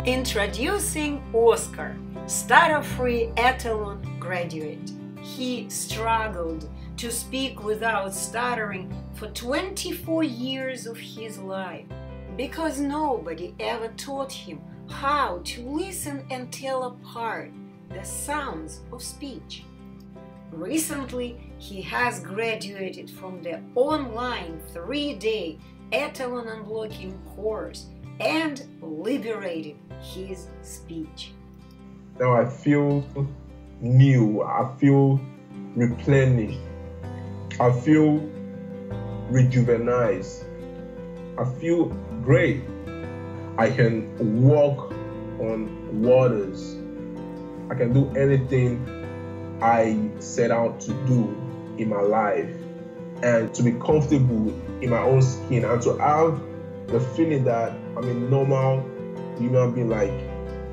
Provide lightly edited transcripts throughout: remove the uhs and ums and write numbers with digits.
Introducing Oscar, Stutter-Free Etalon graduate. He struggled to speak without stuttering for 24 years of his life because nobody ever taught him how to listen and tell apart the sounds of speech. Recently, he has graduated from the online 3-day Etalon Unblocking course and liberated his speech. Now I feel new, I feel replenished, I feel rejuvenated, I feel great. I can walk on waters, I can do anything I set out to do in my life, and to be comfortable in my own skin and to have the feeling that I'm a normal human being like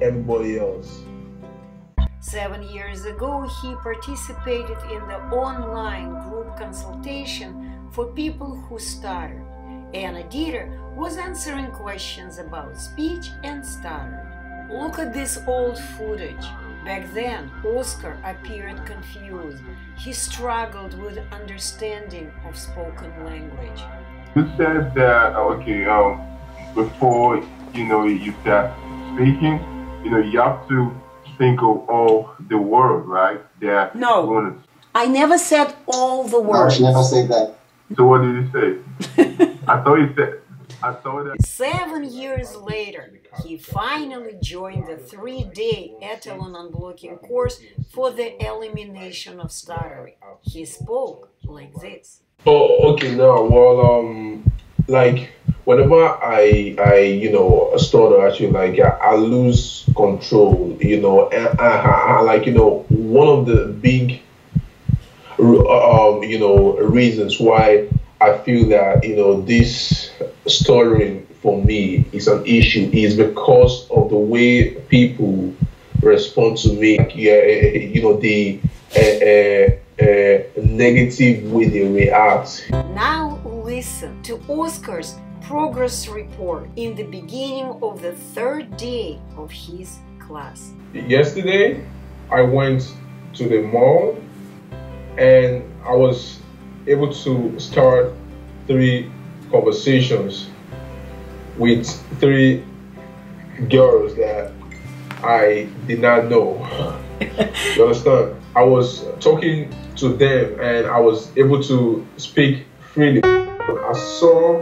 everybody else. 7 years ago, he participated in the online group consultation for people who stutter. Anna Deeter was answering questions about speech and stuttering. Look at this old footage. Back then, Oscar appeared confused. He struggled with understanding of spoken language. You said that, before, you start speaking, you have to think of all the words, right? No, I never said all the words. No, she never said that. So what did you say? I thought that. 7 years later, he finally joined the 3-day Etalon Unblocking course for the elimination of stuttering. He spoke like this. Oh, okay, now, well, like, whenever I stutter, actually, like, I lose control, and one of the big, reasons why I feel that, this stuttering for me is an issue is because of the way people respond to me, like, the negative way they react. Now listen to Oscar's progress report in the beginning of the 3rd day of his class. Yesterday, I went to the mall and I was able to start 3 conversations with 3 girls that I did not know. You understand? I was talking to them and I was able to speak freely. I saw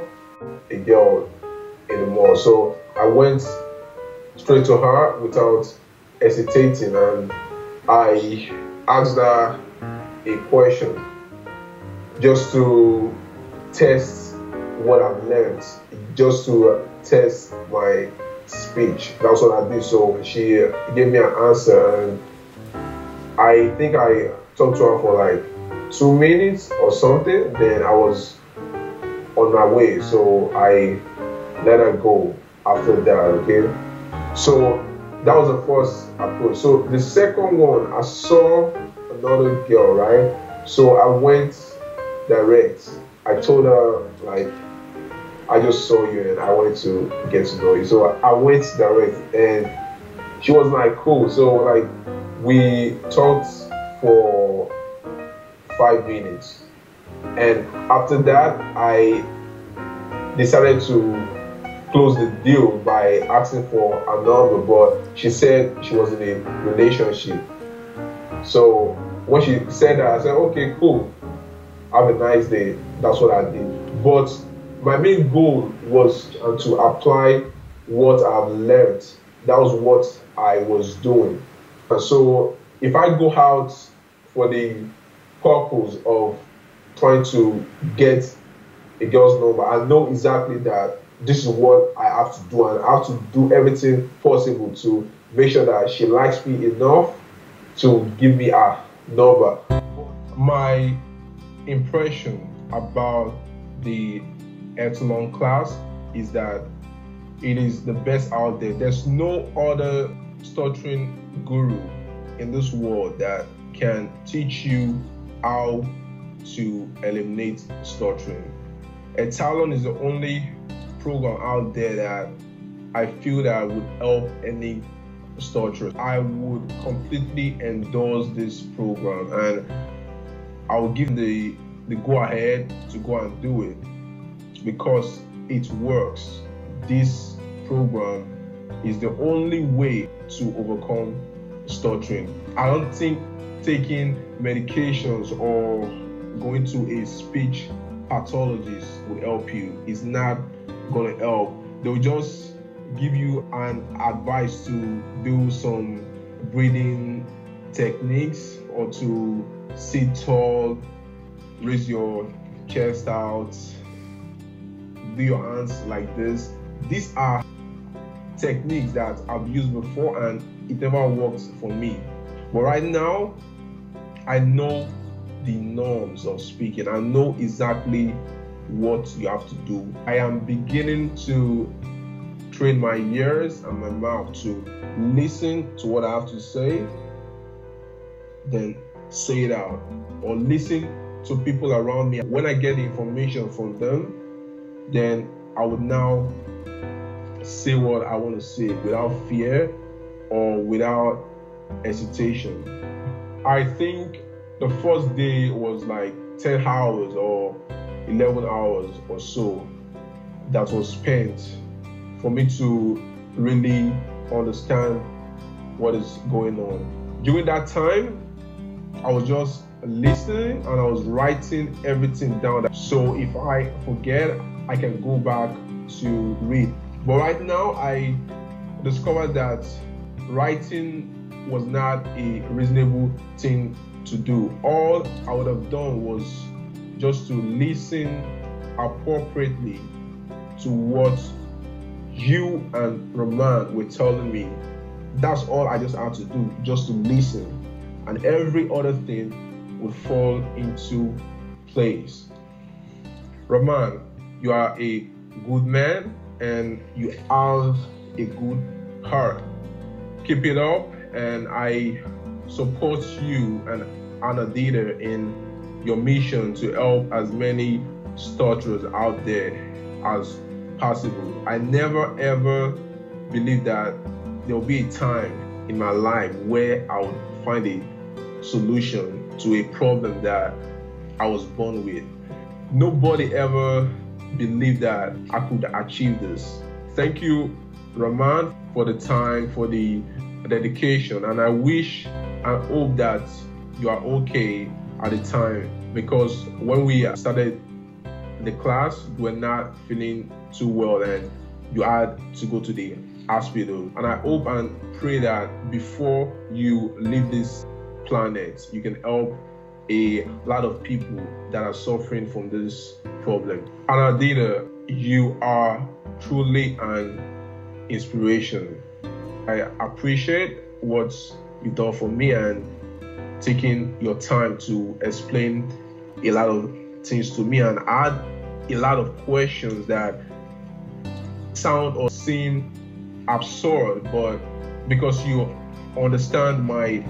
a girl in the mall, so I went straight to her without hesitating and I asked her a question just to test what I've learned, just to test my speech. That's what I did. So she gave me an answer and I think I talked to her for like 2 minutes or something. Then I was on my way, so I let her go after that, okay? So that was the first approach. So the second one, I saw another girl, right? So I went direct. I told her, like, I just saw you and I wanted to get to know you. So I went direct and she was like, cool. So like we talked for 5 minutes. And after that, I decided to close the deal by asking for a number, but she said she was in a relationship. So when she said that, I said, okay, cool. Have a nice day. That's what I did. But my main goal was to apply what I've learned. That was what I was doing. And so if I go out for the purpose of trying to get a girl's number, I know exactly that this is what I have to do, and I have to do everything possible to make sure that she likes me enough to give me a number. My impression about the Etalon class is that it is the best out there. There's no other stuttering guru in this world that can teach you how to eliminate stuttering. Etalon is the only program out there that I feel that would help any stutterer, I would completely endorse this program, and I will give the go-ahead to go and do it because it works. This program is the only way to overcome stuttering. I don't think taking medications or going to a speech pathologist will help you. It's not going to help. They'll just give you an advice to do some breathing techniques or to sit tall, raise your chest out, do your hands like this. These are techniques that I've used before and it never worked for me. But right now, I know the norms of speaking. I know exactly what you have to do. I am beginning to train my ears and my mouth to listen to what I have to say, then say it out, or listen to people around me. When I get the information from them, then I would now say what I want to say without fear or without hesitation. I think the first day was like 10 hours or 11 hours or so that was spent for me to really understand what is going on. During that time, I was just listening and I was writing everything down. So if I forget, I can go back to read. But right now, I discovered that writing was not a reasonable thing to do. All I would have done was just to listen appropriately to what you and Roman were telling me. That's all I just had to do, just to listen. And every other thing would fall into place. Roman, you are a good man and you have a good heart. Keep it up, and I support you and Anna Deeter in your mission to help as many stutterers out there as possible. I never ever believed that there will be a time in my life where I would find a solution to a problem that I was born with. Nobody ever believed that I could achieve this. Thank you, Roman, for the time, for the dedication, and I wish and hope that you are okay at the time, because when we started the class, you were not feeling too well and you had to go to the hospital. And I hope and pray that before you leave this planet, you can help a lot of people that are suffering from this problem. Anna Deeter, you are truly an inspiration. I appreciate what you've done for me and taking your time to explain a lot of things to me and add a lot of questions that sound or seem absurd, but because you understand my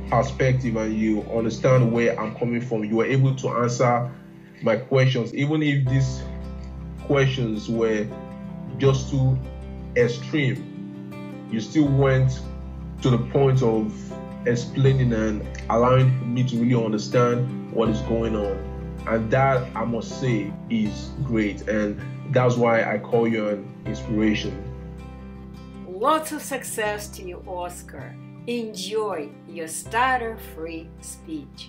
perspective and you understand where I'm coming from, you were able to answer my questions, even if these questions were just too extreme. You still went to the point of explaining and allowing me to really understand what is going on. And that, I must say, is great. And that's why I call you an inspiration. Lots of success to you, Oscar. Enjoy your stutter-free speech.